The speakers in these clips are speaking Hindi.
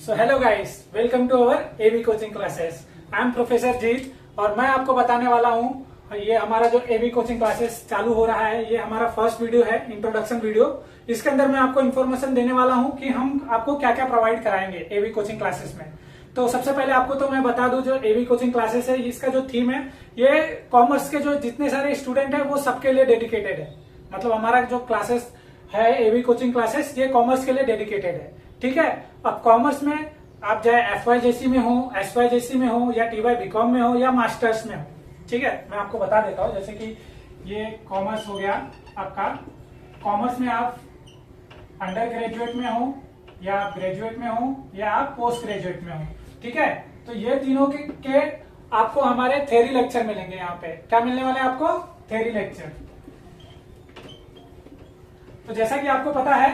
So hello guys, welcome to our AB coaching classes. I am professor Jeet और मैं आपको बताने वाला हूँ ये हमारा जो एबी कोचिंग क्लासेस चालू हो रहा है, ये हमारा फर्स्ट वीडियो है, इंट्रोडक्शन वीडियो। इसके अंदर मैं आपको इन्फॉर्मेशन देने वाला हूँ कि हम आपको क्या क्या प्रोवाइड कराएंगे एबी कोचिंग क्लासेस में। तो सबसे पहले आपको तो मैं बता दूं, जो एबी कोचिंग क्लासेस है इसका जो थीम है, ये कॉमर्स के जो जितने सारे स्टूडेंट है वो सबके लिए डेडिकेटेड है। मतलब हमारा जो क्लासेस है एबी कोचिंग क्लासेस, ये कॉमर्स के लिए डेडिकेटेड है। ठीक है। अब कॉमर्स में आप चाहे FYJC में हो, SYJC में हो, या TY BCom में हो, या मास्टर्स में हो। ठीक है, मैं आपको बता देता हूँ। जैसे कि ये कॉमर्स हो गया आपका। कॉमर्स में आप अंडर ग्रेजुएट में हो, या आप ग्रेजुएट में हो, या आप पोस्ट ग्रेजुएट में हो। ठीक है, तो ये तीनों के आपको हमारे थ्योरी लेक्चर मिलेंगे। यहाँ पे क्या मिलने वाले हैं आपको? Theory lecture. तो जैसा कि आपको पता है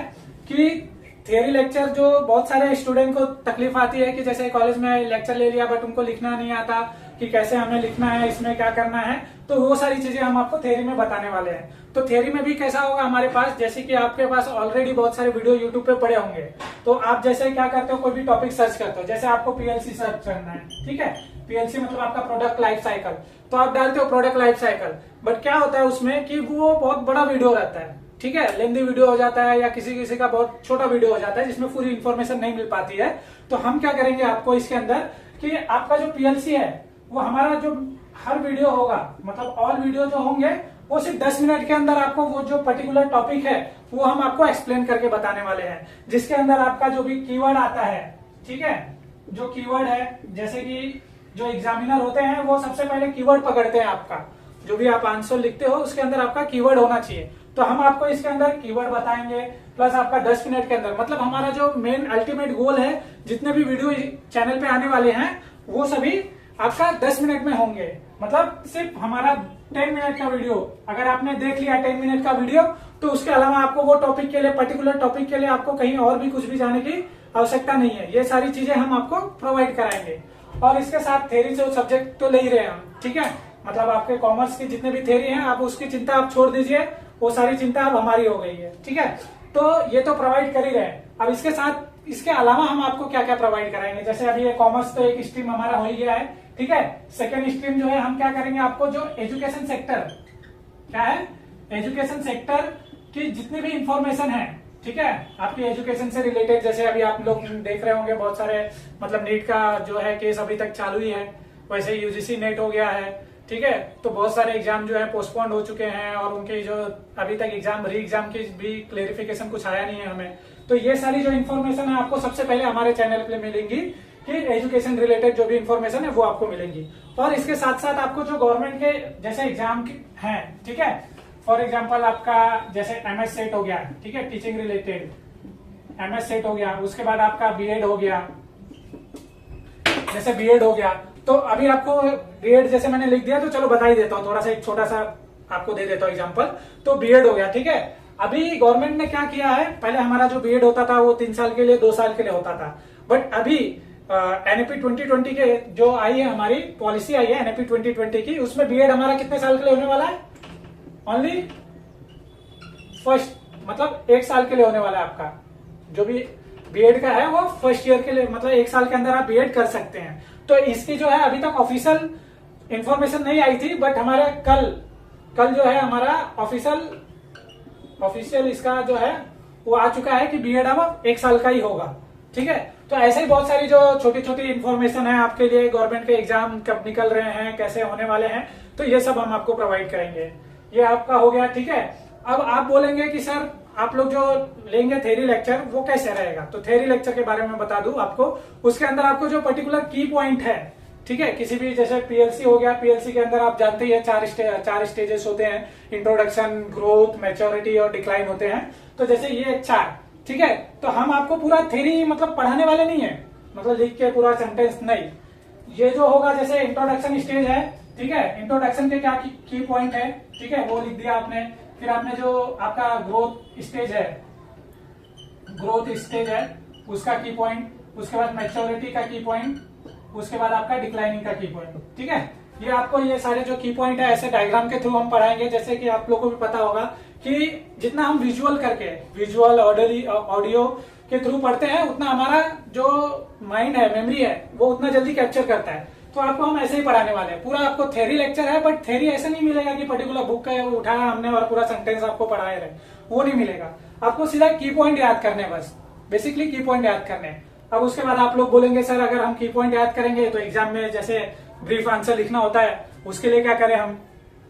कि थियरी लेक्चर जो बहुत सारे स्टूडेंट को तकलीफ आती है कि जैसे कॉलेज में लेक्चर ले लिया बट उनको लिखना नहीं आता कि कैसे हमें लिखना है, इसमें क्या करना है। तो वो सारी चीजें हम आपको थियरी में बताने वाले हैं। तो थियरी में भी कैसा होगा हमारे पास, जैसे कि आपके पास ऑलरेडी बहुत सारे वीडियो यूट्यूब पे पड़े होंगे। तो आप जैसे क्या करते हो, कोई भी टॉपिक सर्च करते हो, जैसे आपको PLC सर्च करना है। ठीक है, PLC मतलब आपका प्रोडक्ट लाइफ साइकिल। तो आप डालते हो प्रोडक्ट लाइफ साइकिल, बट क्या होता है उसमें कि वो बहुत बड़ा वीडियो रहता है। ठीक है, लेंदी वीडियो हो जाता है, या किसी किसी का बहुत छोटा वीडियो हो जाता है जिसमें पूरी इन्फॉर्मेशन नहीं मिल पाती है। तो हम क्या करेंगे आपको इसके अंदर कि आपका जो PLC है वो हमारा जो हर वीडियो होगा, मतलब ऑल वीडियो जो होंगे वो सिर्फ 10 मिनट के अंदर आपको वो जो पर्टिकुलर टॉपिक है वो हम आपको एक्सप्लेन करके बताने वाले हैं। जिसके अंदर आपका जो भी कीवर्ड आता है, ठीक है, जो कीवर्ड है, जैसे कि जो एग्जामिनर होते हैं वो सबसे पहले कीवर्ड पकड़ते हैं। आपका जो भी आप आंसर लिखते हो उसके अंदर आपका कीवर्ड होना चाहिए। तो हम आपको इसके अंदर कीवर्ड बताएंगे, प्लस आपका 10 मिनट के अंदर, मतलब हमारा जो मेन अल्टीमेट गोल है, जितने भी वीडियो चैनल पे आने वाले हैं वो सभी आपका 10 मिनट में होंगे। मतलब सिर्फ हमारा 10 मिनट का वीडियो अगर आपने देख लिया 10 मिनट का वीडियो, तो उसके अलावा आपको वो टॉपिक के लिए, पर्टिकुलर टॉपिक के लिए आपको कहीं और भी कुछ भी जाने की आवश्यकता नहीं है। ये सारी चीजें हम आपको प्रोवाइड कराएंगे। और इसके साथ थ्योरी जो सब्जेक्ट तो ले ही रहे हैं हम। ठीक है, मतलब आपके कॉमर्स की जितने भी थ्योरी हैं आप उसकी चिंता आप छोड़ दीजिए, वो सारी चिंता अब हमारी हो गई है। ठीक है, तो ये तो प्रोवाइड कर ही रहे हैं। अब इसके साथ इसके अलावा हम आपको क्या क्या प्रोवाइड कराएंगे, जैसे अभी ये कॉमर्स तो एक स्ट्रीम हमारा हो ही गया है। ठीक है, सेकेंड स्ट्रीम जो है हम क्या करेंगे आपको, जो एजुकेशन सेक्टर क्या है, एजुकेशन सेक्टर की जितनी भी इंफॉर्मेशन है, ठीक है, आपकी एजुकेशन से रिलेटेड, जैसे अभी आप लोग देख रहे होंगे बहुत सारे, मतलब नीट का जो है केस अभी तक चालू ही है, वैसे UGC नेट हो गया है। ठीक है, तो बहुत सारे एग्जाम जो है पोस्टपोन्ड हो चुके हैं और उनके जो अभी तक री एग्जाम की भी क्लेरिफिकेशन कुछ आया नहीं है हमें। तो ये सारी जो इन्फॉर्मेशन है आपको सबसे पहले हमारे चैनल पे मिलेंगी कि एजुकेशन रिलेटेड जो भी इन्फॉर्मेशन है वो आपको मिलेंगी। और इसके साथ साथ आपको जो गवर्नमेंट के जैसे एग्जाम हैं, ठीक है, फॉर एग्जाम्पल आपका जैसे MS सेट हो गया, ठीक है, टीचिंग रिलेटेड MS सेट हो गया, उसके बाद आपका BEd हो गया, जैसे BEd हो गया। तो अभी आपको BEd जैसे मैंने लिख दिया, तो चलो बता ही देता हूँ, थोड़ा सा एक छोटा सा आपको दे देता हूँ एग्जांपल। तो BEd हो गया, ठीक है। अभी गवर्नमेंट ने क्या किया है, पहले हमारा जो BEd होता था वो 3 साल के लिए, 2 साल के लिए होता था, बट अभी NAP 2020 के जो आई है हमारी पॉलिसी आई है NAP 2020 की, उसमें BEd हमारा कितने साल के लिए होने वाला है? ओनली फर्स्ट, मतलब 1 साल के लिए होने वाला है। आपका जो भी BEd का है वो फर्स्ट ईयर के लिए, मतलब 1 साल के अंदर आप BEd कर सकते हैं। तो इसकी जो है अभी तक ऑफिशियल इंफॉर्मेशन नहीं आई थी, बट हमारे कल जो है हमारा ऑफिशियल इसका जो है वो आ चुका है कि BEd अब 1 साल का ही होगा। ठीक है, तो ऐसे ही बहुत सारी जो छोटी छोटी इन्फॉर्मेशन है आपके लिए, गवर्नमेंट के एग्जाम कब निकल रहे हैं, कैसे होने वाले हैं, तो ये सब हम आपको प्रोवाइड करेंगे। ये आपका हो गया। ठीक है, अब आप बोलेंगे कि सर आप लोग जो लेंगे थ्योरी लेक्चर वो कैसे रहेगा, तो थ्योरी लेक्चर के बारे में बता दूं आपको। उसके अंदर आपको जो पर्टिकुलर की पॉइंट है, ठीक है, किसी भी जैसे PLC हो गया, PLC के अंदर आप जानते ही है 4 स्टेजेस होते हैं, इंट्रोडक्शन, ग्रोथ, मैच्योरिटी और डिक्लाइन होते हैं। तो जैसे ये 4, ठीक है, तो हम आपको पूरा थ्योरी मतलब पढ़ाने वाले नहीं है, मतलब लिख के पूरा सेंटेंस नहीं। ये जो होगा जैसे इंट्रोडक्शन स्टेज है, ठीक है, इंट्रोडक्शन के क्या की पॉइंट है, ठीक है, वो लिख दिया आपने। फिर आपने जो आपका ग्रोथ स्टेज है उसका की पॉइंट, उसके बाद मैच्योरिटी का की पॉइंट, उसके बाद आपका डिक्लाइनिंग का की पॉइंट। ठीक है, ये आपको ये सारे जो की पॉइंट है ऐसे डायग्राम के थ्रू हम पढ़ाएंगे। जैसे कि आप लोगों को भी पता होगा कि जितना हम विजुअल करके, विजुअल, ऑडियो के थ्रू पढ़ते हैं उतना हमारा जो माइंड है, मेमोरी है, वो उतना जल्दी कैप्चर करता है। तो आपको हम ऐसे ही पढ़ाने वाले हैं। पूरा आपको थ्योरी लेक्चर है, बट थ्योरी ऐसे नहीं मिलेगा कि पर्टिकुलर बुक का उठाया हमने और पूरा सेंटेंस आपको पढ़ाए रहे, वो नहीं मिलेगा। आपको सीधा की पॉइंट याद करने, बस बेसिकली की पॉइंट याद करने। अब उसके बाद आप लोग बोलेंगे सर अगर हम की पॉइंट याद करेंगे तो एग्जाम में जैसे ब्रीफ आंसर लिखना होता है, उसके लिए क्या करें हम,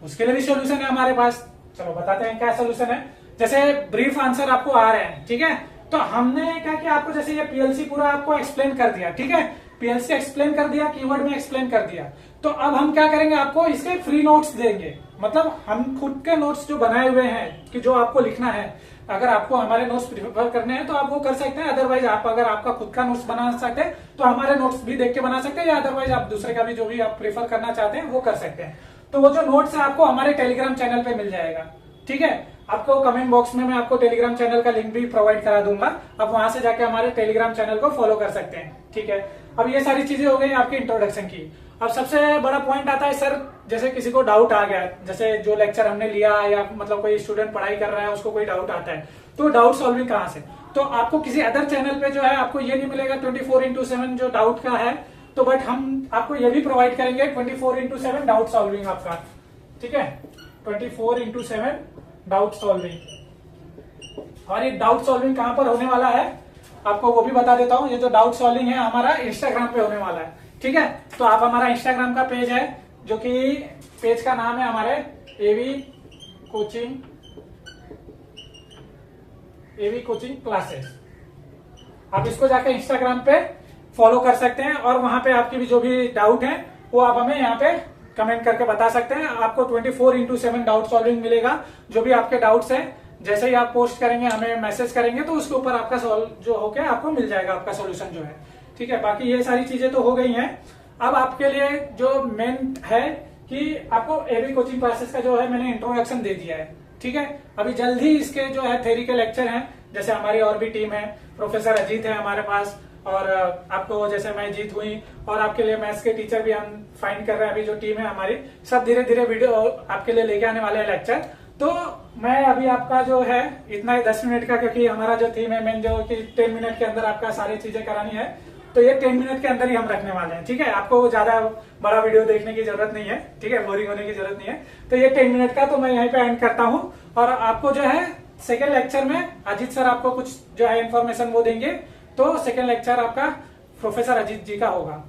उसके लिए भी सोल्यूशन है हमारे पास। चलो बताते हैं क्या सोल्यूशन है। जैसे ब्रीफ आंसर आपको आ रहे हैं, ठीक है, तो हमने क्या किया, आपको जैसे ये पीएलसी पूरा आपको एक्सप्लेन कर दिया, ठीक है, पीएलसी एक्सप्लेन कर दिया, कीवर्ड में एक्सप्लेन कर दिया। तो अब हम क्या करेंगे, आपको इसके फ्री नोट्स देंगे। मतलब हम खुद के नोट्स जो बनाए हुए हैं कि जो आपको लिखना है, अगर आपको हमारे नोट्स प्रिफर करने हैं तो आप वो कर सकते हैं। अदरवाइज आप अगर आपका खुद का नोट्स बना सकते हैं तो हमारे नोट्स भी देख के बना सकते हैं, या अदरवाइज आप दूसरे का भी जो भी आप प्रेफर करना चाहते हैं वो कर सकते हैं। तो वो जो नोट्स है आपको हमारे टेलीग्राम चैनल पे मिल जाएगा, ठीक है। आपको कमेंट बॉक्स में मैं आपको टेलीग्राम चैनल का लिंक भी प्रोवाइड करा दूंगा, आप वहां से जाके हमारे टेलीग्राम चैनल को फॉलो कर सकते हैं, ठीक है। अब ये सारी चीजें हो गई आपकी इंट्रोडक्शन की। अब सबसे बड़ा पॉइंट आता है सर, जैसे किसी को डाउट आ गया, जैसे जो लेक्चर हमने लिया या मतलब कोई स्टूडेंट पढ़ाई कर रहा है उसको कोई डाउट आता है, तो डाउट सॉल्विंग कहाँ से। तो आपको किसी अदर चैनल पे जो है आपको ये नहीं मिलेगा 24/7 जो डाउट का है, तो बट हम आपको ये भी प्रोवाइड करेंगे 24/7 डाउट सॉल्विंग आपका, ठीक है, 24/7 डाउट सॉल्विंग। और ये डाउट सॉल्विंग कहां पर होने वाला है आपको वो भी बता देता हूं। ये जो डाउट सॉल्विंग है हमारा इंस्टाग्राम पे होने वाला है, ठीक है। तो आप हमारा इंस्टाग्राम का पेज है, जो कि पेज का नाम है हमारे एवी कोचिंग क्लासेस। आप इसको जाके इंस्टाग्राम पे फॉलो कर सकते हैं और वहां पे आपकी भी जो भी डाउट है वो आप हमें यहाँ पे कमेंट करके बता सकते हैं। आपको 24/7 डाउट सॉल्विंग मिलेगा। जो भी आपके डाउट्स हैं जैसे ही आप पोस्ट करेंगे, हमें मैसेज करेंगे, तो उसके ऊपर आपका सॉल्व जो होके आपको मिल जाएगा आपका सॉल्यूशन जो है, ठीक है। बाकी ये सारी चीजें तो हो गई हैं। अब आपके लिए जो मेन है कि आपको एवी कोचिंग क्लासेस का जो है मैंने इंट्रोडक्शन दे दिया है, ठीक है। अभी जल्द ही इसके जो है थ्योरी के लेक्चर हैं, जैसे हमारी और भी टीम है, प्रोफेसर अजीत है हमारे पास, और आपको जैसे मैं जीत हुई, और आपके लिए मैथ्स के टीचर भी हम फाइंड कर रहे हैं। अभी जो टीम है हमारी, सब धीरे धीरे वीडियो आपके लिए लेके आने वाले हैं लेक्चर। तो मैं अभी आपका जो है इतना ही 10 मिनट का, क्योंकि हमारा जो थीम है मेन जो कि 10 मिनट के अंदर आपका सारी चीजें करानी है, तो ये 10 मिनट के अंदर ही हम रखने वाले हैं, ठीक है। आपको ज्यादा बड़ा वीडियो देखने की जरूरत नहीं है, ठीक है, बोरिंग होने की जरूरत नहीं है। तो ये 10 मिनट का तो मैं यहीं पे एंड करता हूँ। और आपको जो है सेकेंड लेक्चर में अजीत सर आपको कुछ जो है इन्फॉर्मेशन वो देंगे, तो सेकेंड लेक्चर आपका प्रोफेसर अजीत जी का होगा।